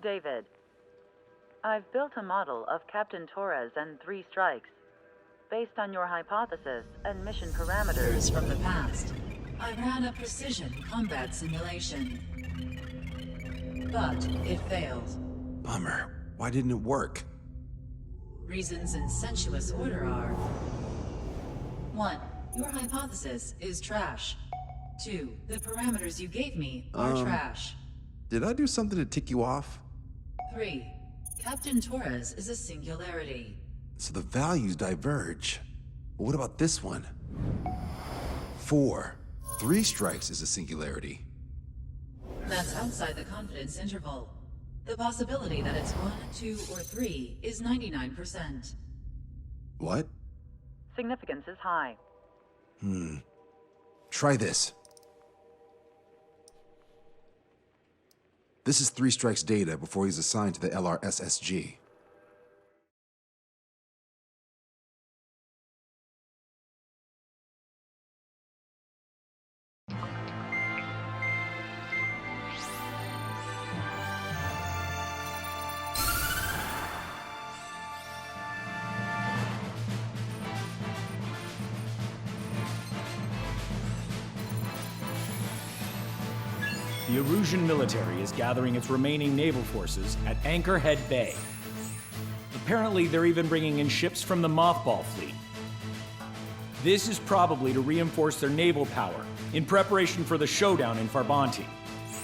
David, I've built a model of Captain Torres and 3 strikes. Based on your hypothesis and mission parameters from the past, I ran a precision combat simulation. But it failed. Bummer. Why didn't it work? Reasons in sensuous order are: 1. Your hypothesis is trash. 2. The parameters you gave me are trash. Did I do something to tick you off? 3. Captain Torres is a singularity. So the values diverge. But what about this one? 4. 3 strikes is a singularity. That's outside the confidence interval. The possibility that it's 1, 2, or 3 is 99%. What? significance is high. Try this. This is 3 Strike's data before he's assigned to the LRSSG. The Erusian military is gathering its remaining naval forces at Anchor Head Bay. Apparently, they're even bringing in ships from the Mothball fleet. This is probably to reinforce their naval power in preparation for the showdown in Farbanti.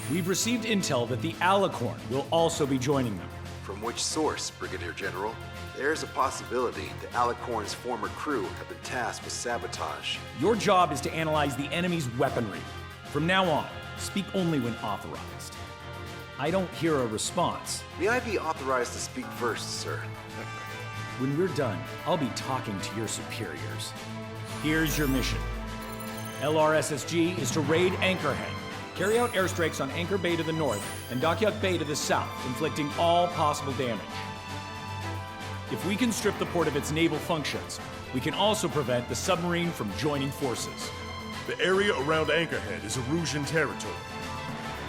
We've received intel that the Alicorn will also be joining them. From which source, Brigadier General? There's a possibility the Alicorn's former crew have been tasked with sabotage. Your job is to analyze the enemy's weaponry. From now on, speak only when authorized. I don't hear a response. May I be authorized to speak first, sir? When we're done, I'll be talking to your superiors. Here's your mission. LRSSG is to raid Anchorhead, carry out airstrikes on Anchor Bay to the north and Dockyuk Bay to the south, inflicting all possible damage. If we can strip the port of its naval functions, we can also prevent the submarine from joining forces. The area around Anchorhead is Erusian territory.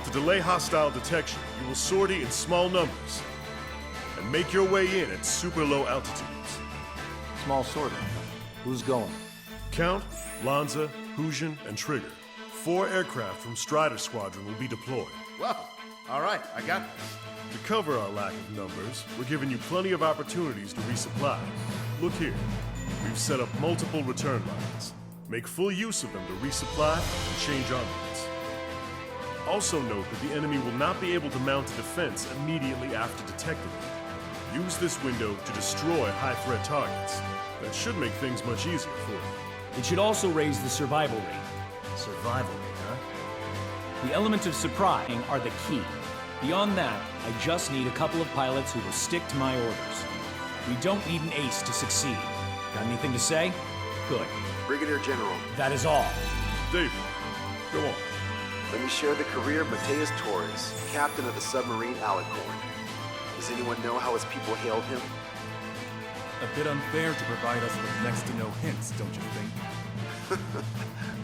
To delay hostile detection, you will sortie in small numbers and make your way in at super low altitudes. Small sorting. Who's going? Count, Lanza, Hujan, and Trigger. 4 aircraft from Strider Squadron will be deployed. Well, all right, I got this. To cover our lack of numbers, we're giving you plenty of opportunities to resupply. Look here. We've set up multiple return lines. Make full use of them to resupply and change armaments. Also note that the enemy will not be able to mount a defense immediately after detecting them. Use this window to destroy high-threat targets. That should make things much easier for you. It should also raise the survival rate. Survival rate, huh? The element of surprise are the key. Beyond that, I just need a couple of pilots who will stick to my orders. We don't need an ace to succeed. Got anything to say? Good. Brigadier General. That is all. David, go on. Let me share the career of Mateus Torres, captain of the submarine Alicorn. Does anyone know how his people hailed him? A bit unfair to provide us with next to no hints, don't you think?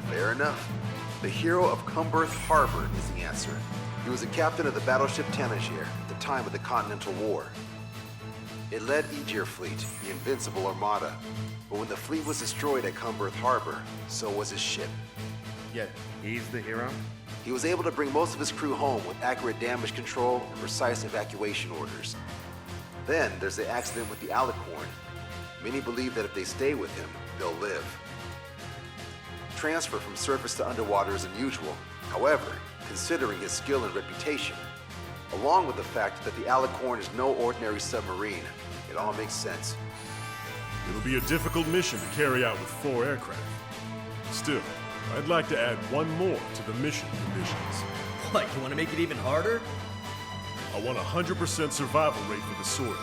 Fair enough. The hero of Cumberth Harbor is the answer. He was a captain of the battleship Tanager at the time of the Continental War. It led Aegir Fleet, the Invincible Armada. But when the fleet was destroyed at Cumberth Harbor, so was his ship. Yet, he's the hero? He was able to bring most of his crew home with accurate damage control and precise evacuation orders. Then there's the accident with the Alicorn. Many believe that if they stay with him, they'll live. Transfer from surface to underwater is unusual. However, considering his skill and reputation, along with the fact that the Alicorn is no ordinary submarine, it all makes sense. It'll be a difficult mission to carry out with 4 aircraft. Still, I'd like to add one more to the mission conditions. What, you want to make it even harder? I want 100% survival rate for the sortie.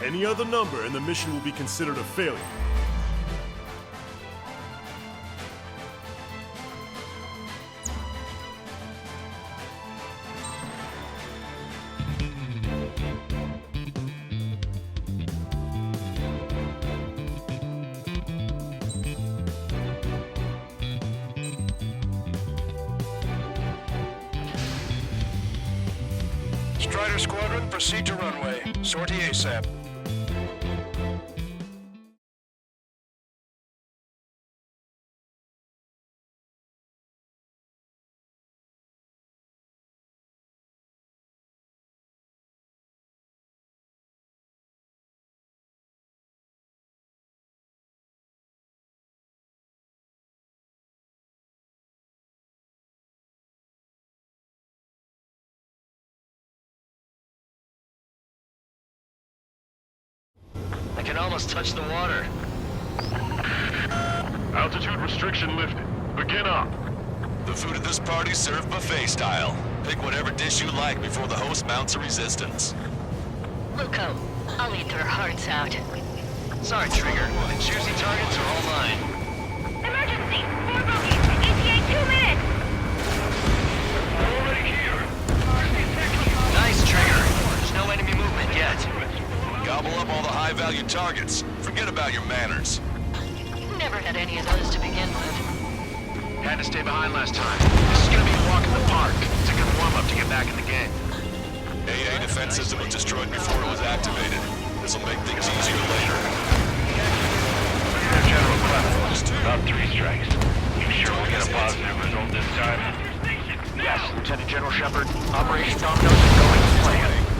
Any other number and the mission will be considered a failure. Strider Squadron, proceed to runway. Sortie ASAP. I can almost touch the water. Altitude restriction lifted. Begin up. The food at this party's served buffet style. Pick whatever dish you like before the host mounts a resistance. Luco, I'll eat their hearts out. Sorry, Trigger. The juicy targets are all mine. Emergency! 4 bogeys! ETA 2 minutes! Already here. Nice, Trigger. There's no enemy movement yet. Gobble up all the high-value targets. Forget about your manners. Never had any of those to begin with. Had to stay behind last time. This is gonna be a walk in the park. It's a good warm-up to get back in the game. AA defense system was destroyed before it was activated. This'll make things easier later. General Clef, about 3 strikes. You sure we'll get a positive result this time? Yes, Lieutenant General Shepard. Operation Dominoes is going as planned.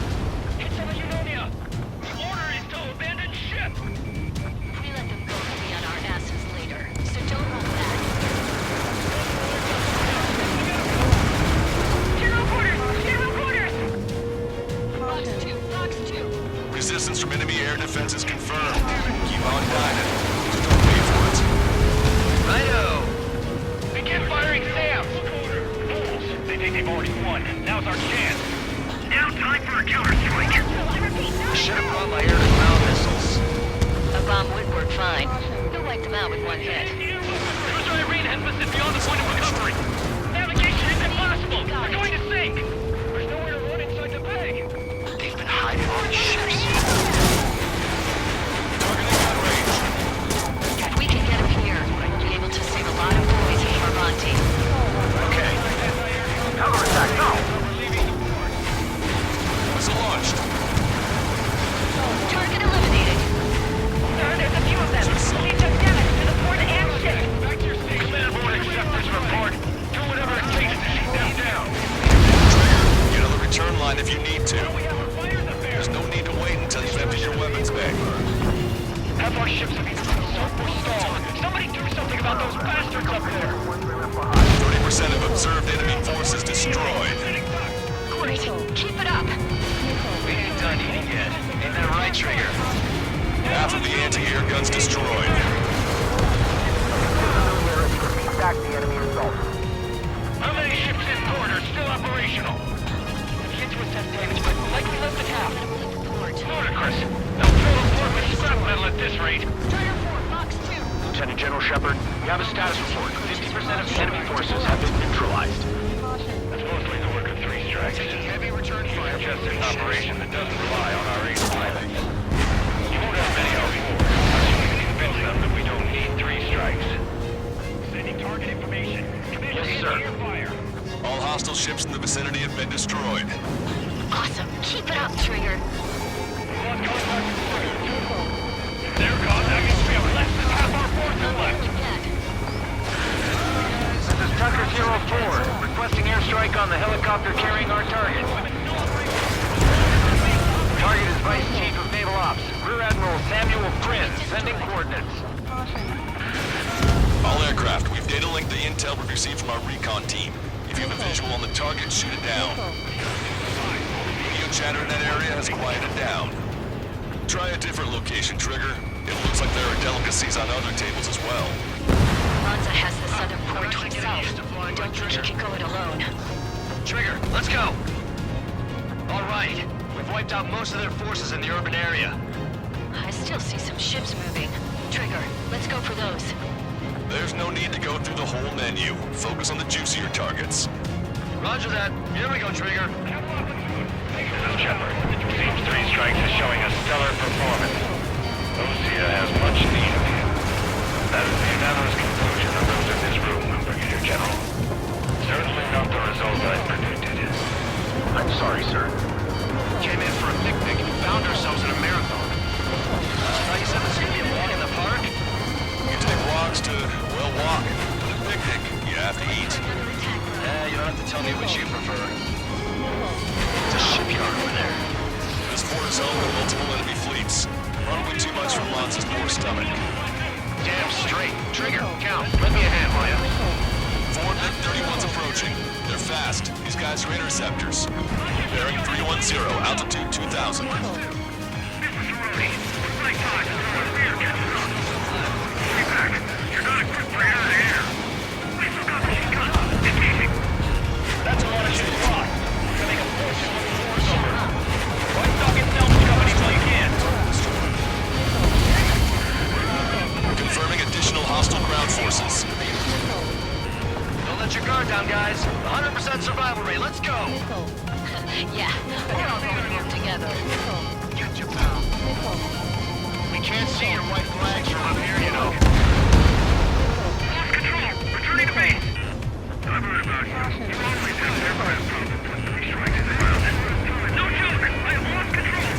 Order is to abandon ship! We let them go to be on our asses later, so don't hold back. General quarters! General quarters! Box 2! Resistance from enemy air defense is confirmed. Keep on dining. Just don't pay for it. Righto! Begin firing SAMs! Fools! They think they've already won. Now's our chance. Now time for a counterstrike. I should have brought my air-to-ground missiles. A bomb would work fine. You'll wipe them out with one hit. Cruiser Irene has listed beyond the point of recovery. Navigation is impossible. We're going to sink. There's nowhere to run inside the bay. They've been hiding on ships. Targeting on range. If we can get them here, we'll be able to save a lot of boys in Farbanti. Okay. Counterattack now. Missile launched. Target eliminated. Sir, there's a few of them. We took damage to the port and ship. Back to your station. Command board accept this report. Do whatever it takes to shoot them down. Get on the return line if you need to. There's no need to wait until you've emptied your weapons bag. Half our ships have either been sunk or stalled. Somebody do something about those bastards up there. 30% of observed enemy forces destroyed. Great. Keep it up. We ain't done eating yet. Ain't that right, Trigger? Half of the anti-air guns destroyed. Back the enemy assault. How many ships in port are still operational? Hit to assess damage, but likely less than half. Ludicrous. They'll fill the port with scrap metal at this rate. Strider 4, Box 2. Lieutenant General Shepard, we have a status report. 50% of the enemy forces have been neutralized. That's mostly the work of 3 strikes. Heavy return fire. Just an operation that doesn't rely on our ace pilots. You won't have many out more unless you can convince them that we don't need 3 strikes. Sending target information. Yes, sir. Fire. All hostile ships in the vicinity have been destroyed. Awesome. Keep it up, Trigger. There goes. That means we have less than half our forces left. This is Tucker 04, requesting airstrike on the helicopter carrying our target. Target is Vice Chief of Naval Ops, Rear Admiral Samuel Prince, sending coordinates. All aircraft, we've data linked the intel we've received from our recon team. If you have a visual on the target, shoot it down. Radio chatter in that area has quieted down. Try a different location, Trigger. It looks like there are delicacies on other tables as well. Lanza has the southern port to himself. Don't think he can go it alone. Trigger, let's go! All right. We've wiped out most of their forces in the urban area. I still see some ships moving. Trigger, let's go for those. There's no need to go through the whole menu. Focus on the juicier targets. Roger that. Here we go, Trigger. Shepard, seems 3 strikes is showing a stellar performance. Osea has much need of him. That is the unanimous conclusion of those in this room, Brigadier General. Certainly not the result I predicted. I'm sorry, sir. came in for a picnic and found ourselves in a marathon. You said this could be a walk in the park? You take walks to, well, walk. With a picnic, you have to eat. You don't have to tell me which you prefer. It's a shipyard over there. This port is home to multiple enemy fleets. Probably too much for Lanza's poor stomach. Damn straight. Trigger, count. Lend me a hand, will ya? 4 MiG-31s approaching. They're fast. These guys are interceptors. Bearing 310, altitude 2000. That's a lot of shit spot. Gonna make a fortune when the war's over. Why stock and sell this company till you can? Confirming additional hostile ground forces. Don't let your guard down, guys. 100% survival rate. Let's go. Yeah, we're all going to work together. Get your pal. We can't see your white flags from up here, you know. Lost control. Returning to base. I've heard about you. You always have aircraft problems. Three strikes in the ground. No joke. I lost control.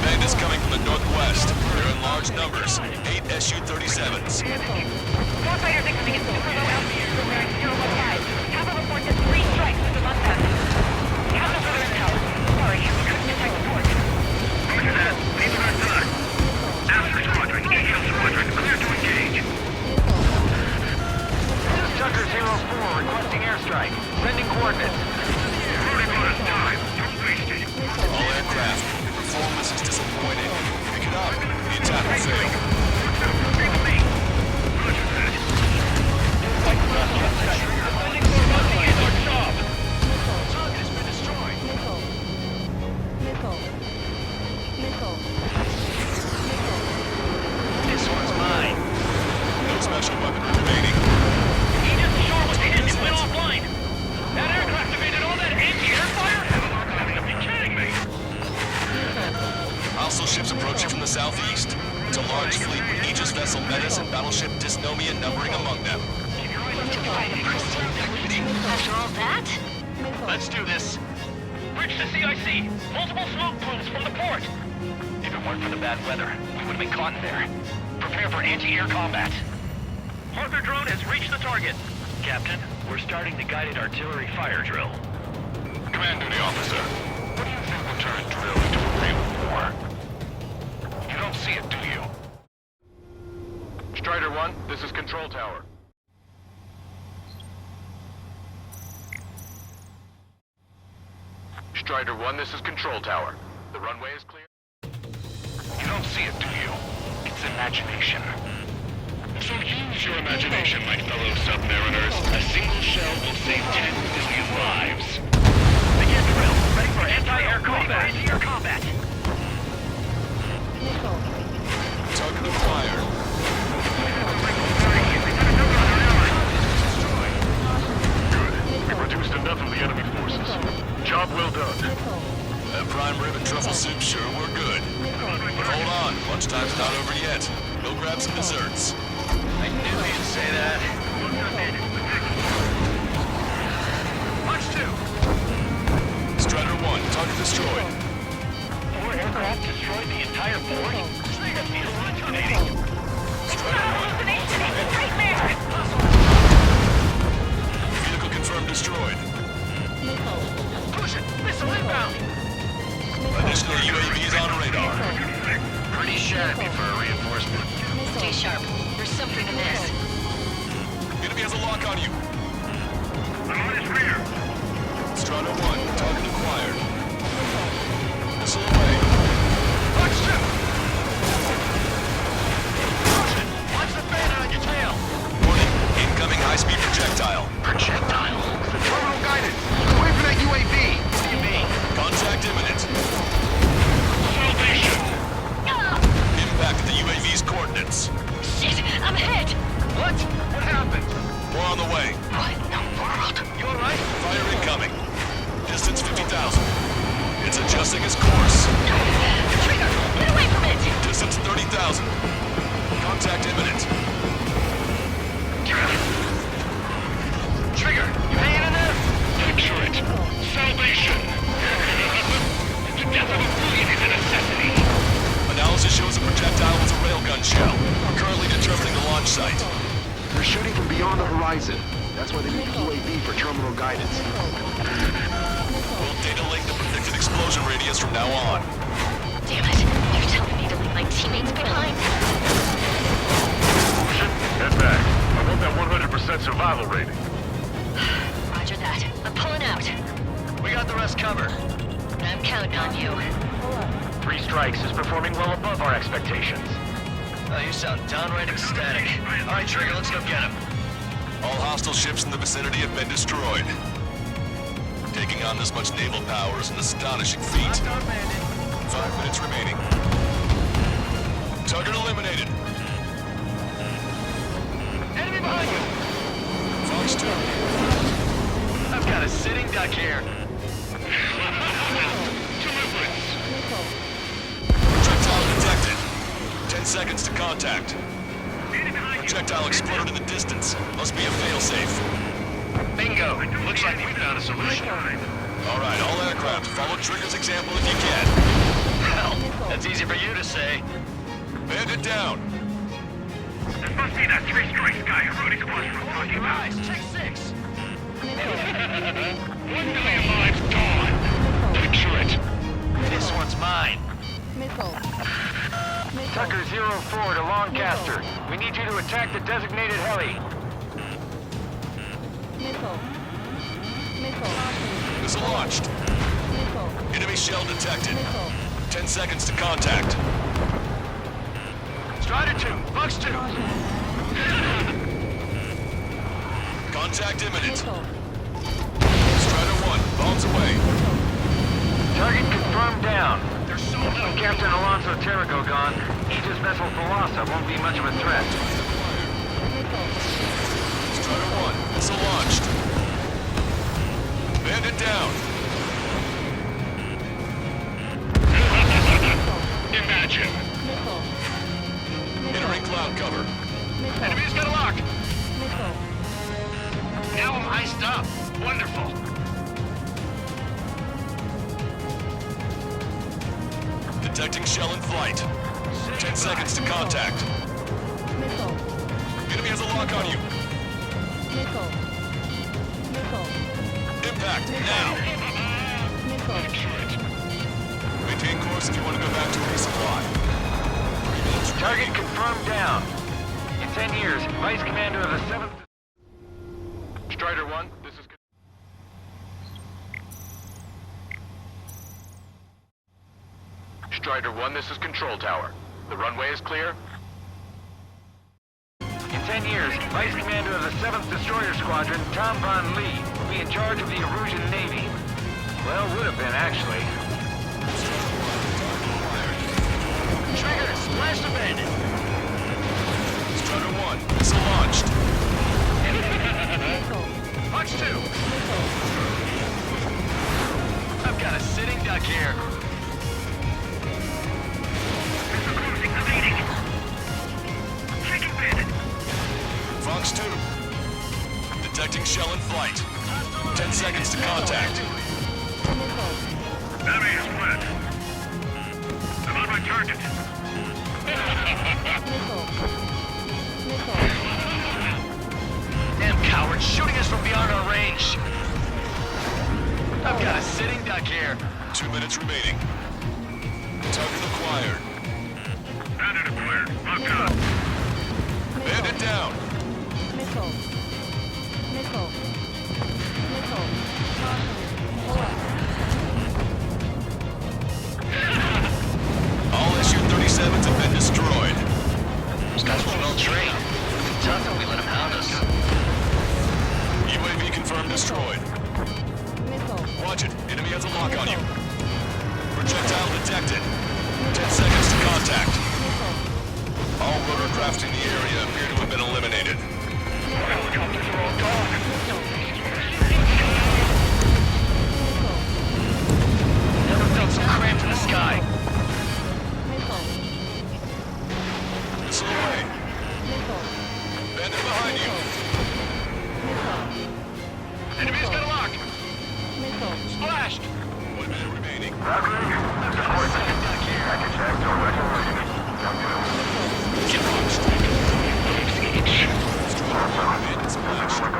Bandits coming from the northwest. They're in large numbers. 8 Su-37s. Warfighters incoming at super low altitude from bearing 015. Kappa reports at 3 strikes with the Mustang. Have no further intel. Sorry, we couldn't detect the port. Roger that. Leave it on time. Ask Squadron. Eagle Squadron. Clear to engage. Tucker 04 requesting airstrike. Sending coordinates. Running out of time. Don't waste it. All aircraft. Your performance is disappointing. Pick it up. The attack will fail. Roger that. Sending more bounty is our job. Target has been destroyed. This one's mine. No special weaponry remaining. Aegis Ashore was hit and went offline. That aircraft evaded all that anti-air fire? You gotta be kidding me. Hostile ships approaching from the southeast. It's a large fleet with Aegis vessel Metis and battleship Dysnomia numbering among them. After all that? Let's do this. Bridge to CIC. Multiple smoke plumes from the port. If it weren't for the bad weather, we would have been caught in there. Prepare for anti-air combat. Harper drone has reached the target. Captain, we're starting the guided artillery fire drill. Command duty officer. What do you think will turn drill into a real war? You don't see it, do you? Strider 1, this is Control Tower. Strider 1, this is Control Tower. The runway is clear. You don't see it, do you? It's imagination. So use your imagination, my fellow submariners. A single shell will save 10 million lives. Begin drill. Ready for anti-air combat. Anti-air combat. Target acquired. We've reduced enough of the enemy forces. Job well done. That prime rib and truffle soup, sure, we're good. But hold on, lunchtime's not over yet. Go grab some desserts. I knew you'd say that. Punch 2. Strider 1, target destroyed. 4 aircraft destroyed the entire port? Trigger feels hallucinating. Strider 1. Hallucination! It's a nightmare! Vehicle confirmed destroyed. Push it! Missile inbound! Additional UAVs on radar. Pretty shabby for a reinforcement. Stay sharp. There's something amiss. Enemy has a lock on you. I'm on his rear. Strider 1, target acquired. Missile away. Punch 2! Push it! Watch the bandit on your tail! Warning, incoming high-speed projectile. Projectile? Terminal guidance. Away from that UAV. What do you mean? Contact imminent. Salvation. Impact at the UAV's coordinates. Shit! I'm hit! What? What happened? More on the way. What in the world? You alright? Fire incoming. Distance 50,000. It's adjusting its course. Trigger! Get away from it! Distance 30,000. Contact imminent. Trigger, you hanging in there? Picture it. Salvation. horizon. That's why they need UAV for terminal guidance. We'll data link the predicted explosion radius from now on. Damn it. You're telling me to leave my teammates behind? Head back. I want that 100% survival rating. Roger that. I'm pulling out. We got the rest covered. I'm counting on you. 3 strikes is performing well above our expectations. Oh, you sound downright ecstatic. All right, Trigger, let's go get him. All hostile ships in the vicinity have been destroyed. Taking on this much naval power is an astonishing feat. 5 minutes remaining. Target eliminated. Enemy behind you! Fox 2. I've got a sitting duck here. Projectile detected. 10 seconds to contact. Projectile exploded in the distance. Must be a failsafe. Bingo! Looks like we found a solution. All right, all aircraft, follow Trigger's example if you can. Hell, that's easy for you to say. Bandit down. This must be that 3 strikes guy who rode squadron I'm talking about. Rise, check 6. 1 million lives gone. Picture it. This one's mine. Tucker 04 to Lancaster. We need you to attack the designated heli. Missile launched. Enemy shell detected. 10 seconds to contact. Strider 2, Fox 2. Contact imminent. Strider 1, bombs away. Target confirmed down. With Captain Alonso Terrigo gone, Aegis vessel Thalassa won't be much of a threat. Strider 1, missile launched. Bandit down. Imagine. Entering cloud cover. Enemy's got a lock. Now I'm iced up. Wonderful. Detecting shell in flight. 10 seconds to contact. Enemy has a lock on you. Impact, now. Maintain course if you want to go back to resupply. 3 minutes Target remaining. confirmed down. In 10 years, Vice Commander of the 7th... Strider 1, this is... Strider 1, this is Control Tower. The runway is clear. In 10 years, Vice Commander of the 7th Destroyer Squadron, Tom Von Lee, will be in charge of the Erusian Navy. Well, would have been, actually. Trigger, splash the bandit. Strider 1, missile launched. Fox 2. I've got a sitting duck here. Fox 2. Detecting shell in flight. 10 seconds to contact. Enemy is split. I'm on my target. Damn cowards, shooting us from beyond our range. I've got a sitting duck here. 2 minutes remaining. Target acquired. Bandit acquired. Lock up. Bandit down. All SU-37s have been destroyed. Those guys were well trained. It's tough that we let them hound us. UAV confirmed destroyed. Watch it. Enemy has a lock on you. Projectile detected. 10 seconds to contact. All rotorcraft in the area appear to have been eliminated. Helicopters are all gone. Never felt so cramped in the sky. Missile away. Bandit behind you. Enemy's got a lock. Splashed. 1 minute remaining. Get launched. Bandit splashed.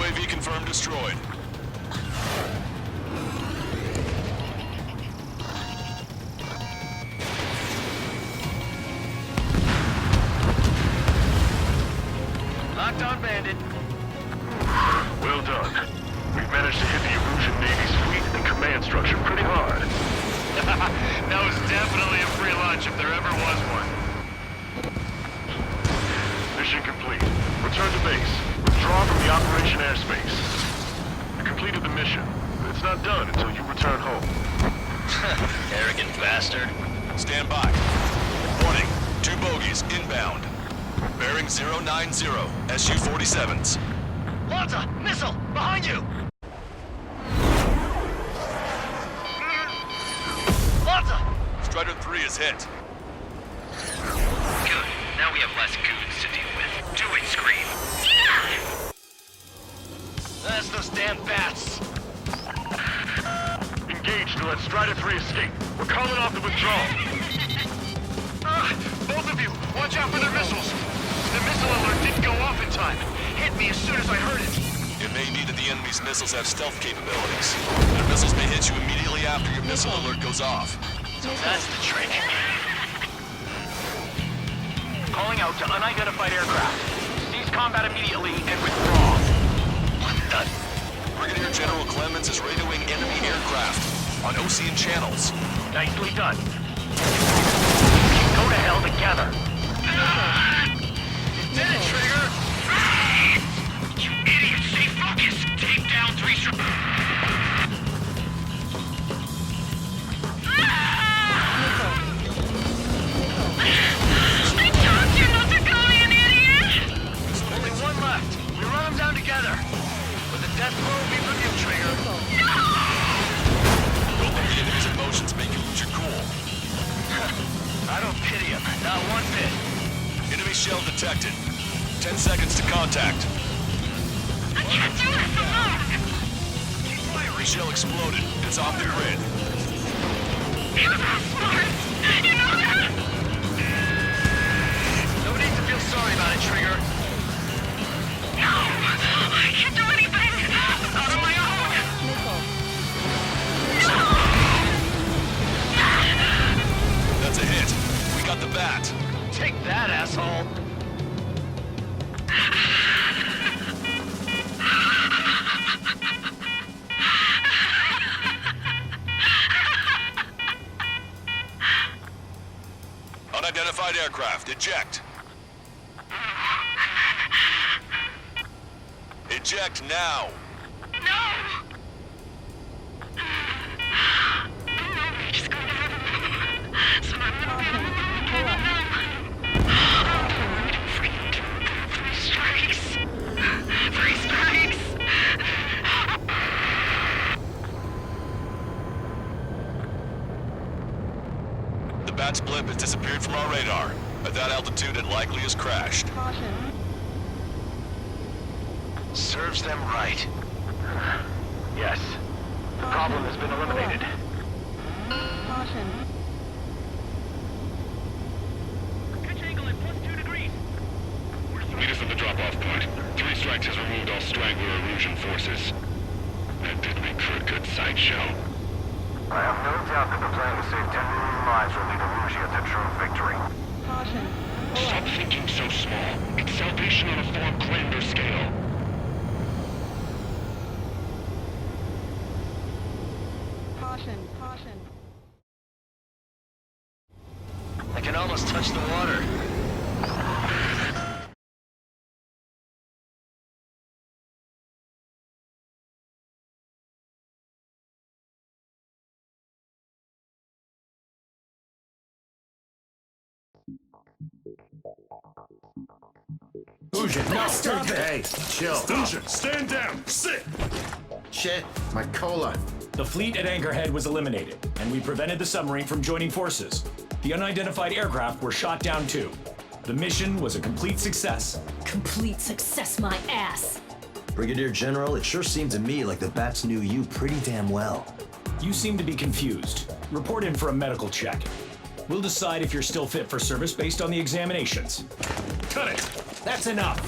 UAV confirmed destroyed. Locked on bandit. Well done. We've managed to hit the Erusian Navy's fleet and command structure pretty hard. That was definitely a free lunch if there ever was one. Mission complete. Return to base. Withdraw from the operation airspace. You completed the mission, but it's not done until you return home. Arrogant bastard. Stand by. Warning, 2 bogies inbound. Bearing 090, SU-47s. Lanza! Missile! Behind you! Lanza! Strider 3 is hit. Good. Now we have less goons to deal with. Do it, Scream. That's those damn bats. Engage to let Strider 3 escape. We're calling off the withdrawal. Both of you, watch out for their missiles. The missile alert didn't go off in time. Hit me as soon as I heard it. It may be that the enemy's missiles have stealth capabilities. Their missiles may hit you immediately after your missile alert goes off. So that's the trick. Calling out to unidentified aircraft. Cease combat immediately and withdraw. What the? Brigadier General Clemens is radioing enemy aircraft on Ocean channels. Nicely done. Go to hell together. Did it, Trigger? You idiots, stay focused. Take down 3 strikes. Only one left. We run them down together. But the death blow will be from you, Trigger. Don't let the enemy's emotions make you lose your cool. I don't pity him. Not one bit. Enemy shell detected. 10 seconds to contact. I can't do this alone! The shell exploded. It's off the grid. You're not smart! You know that? No need to feel sorry about it, Trigger. No! I can't do anything! Out on my own! That's a hit. We got the bat. Take that, asshole. Unidentified aircraft, eject. Eject now. No! He's going to have so I'm Three strikes. The bat's blimp has disappeared from our radar. At that altitude, it likely has crashed. Serves them right. Yes. The problem has been eliminated. Pitch angle at +2 degrees. Meet us at the drop-off point. 3 strikes has removed all straggler Erusian forces. That did make for a good sideshow. I have no doubt that the plan to save 10 million lives will lead Erusia to true victory. Stop thinking so small. It's salvation on a far grander scale. I can almost touch the water. Erusian, no! Stop it! Hey, chill. Erusian, stand down! Sit! Shit, my cola. The fleet at Anchorhead was eliminated, and we prevented the submarine from joining forces. The unidentified aircraft were shot down too. The mission was a complete success. Complete success, my ass! Brigadier General, it sure seemed to me like the bats knew you pretty damn well. You seem to be confused. Report in for a medical check. We'll decide if you're still fit for service based on the examinations. Cut it! That's enough!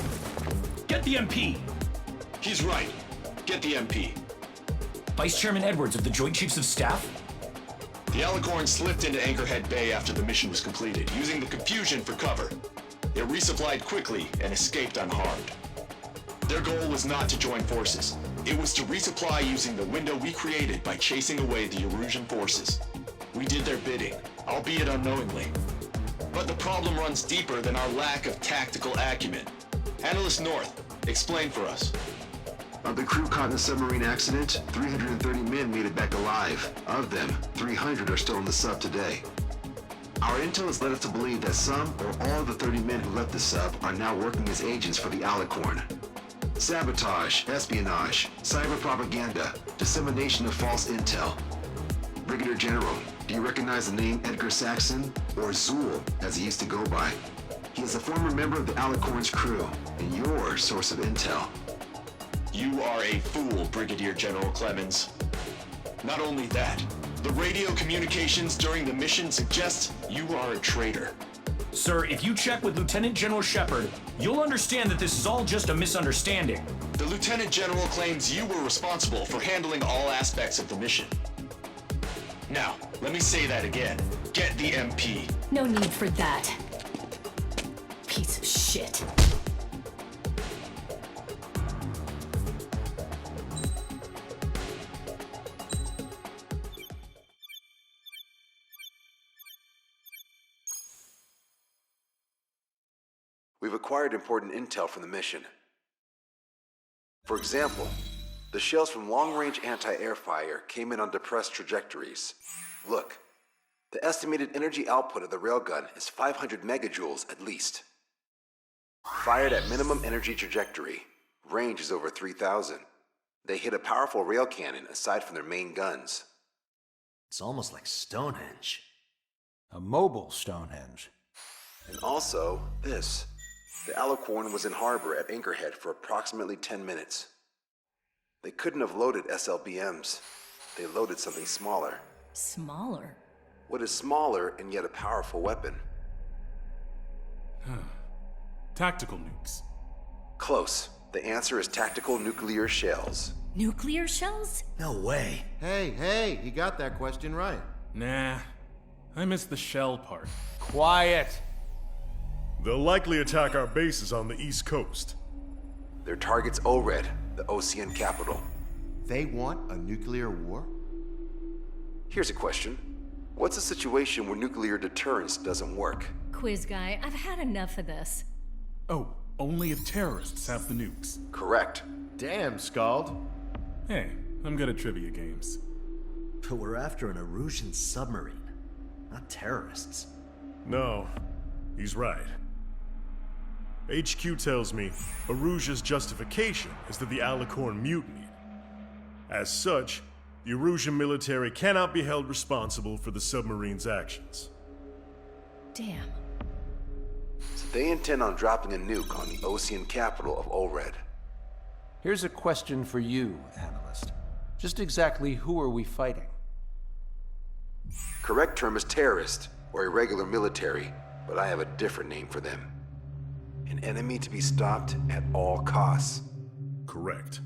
Get the MP! He's He's right. Get the MP. Vice Chairman Edwards of the Joint Chiefs of Staff? The Alicorn slipped into Anchorhead Bay after the mission was completed, using the confusion for cover. They resupplied quickly and escaped unharmed. Their goal was not to join forces. It was to resupply using the window we created by chasing away the Erusian forces. We did their bidding, albeit unknowingly. But the problem runs deeper than our lack of tactical acumen. Analyst North, explain for us. Of the crew caught in the submarine accident, 330 men made it back alive. Of them, 300 are still in the sub today. Our intel has led us to believe that some or all of the 30 men who left the sub are now working as agents for the Alicorn. Sabotage, espionage, cyber propaganda, dissemination of false intel. Brigadier General, do you recognize the name Edgar Saxon, or Zool, as he used to go by? He is a former member of the Alicorn's crew, and your source of intel. You are a fool, Brigadier General Clemens. Not only that, the radio communications during the mission suggest you are a traitor. Sir, if you check with Lieutenant General Shepard, you'll understand that this is all just a misunderstanding. The Lieutenant General claims you were responsible for handling all aspects of the mission. Now, let me say that again. Get the MP. No need for that. Piece of shit. We've acquired important intel from the mission. For example, the shells from long-range anti-air fire came in on depressed trajectories. Look, the estimated energy output of the railgun is 500 megajoules at least. Fired at minimum energy trajectory, range is over 3,000. They hit a powerful rail cannon aside from their main guns. It's almost like Stonehenge. A mobile Stonehenge. And also, this. The Alicorn was in harbor at Anchorhead for approximately 10 minutes. They couldn't have loaded SLBMs. They loaded something smaller. Smaller? What is smaller and yet a powerful weapon? Tactical nukes. Close. The answer is tactical nuclear shells. Nuclear shells? No way. Hey, he got that question right. Nah, I missed the shell part. Quiet. They'll likely attack our bases on the East Coast. Their target's ORED, the Ocean capital. They want a nuclear war? Here's a question. What's a situation where nuclear deterrence doesn't work? Quiz guy, I've had enough of this. Oh, only if terrorists have the nukes. Correct. Damn, Scald. Hey, I'm good at trivia games. But we're after an Erusian submarine, not terrorists. No, he's right. HQ tells me Erusia's justification is that the Alicorn mutinied. As such, the Erusian military cannot be held responsible for the submarine's actions. Damn. So they intend on dropping a nuke on the Ocean capital of ORED. Here's a question for you, analyst. Just exactly who are we fighting? Correct term is terrorist, or irregular military, but I have a different name for them. An enemy to be stopped at all costs. Correct.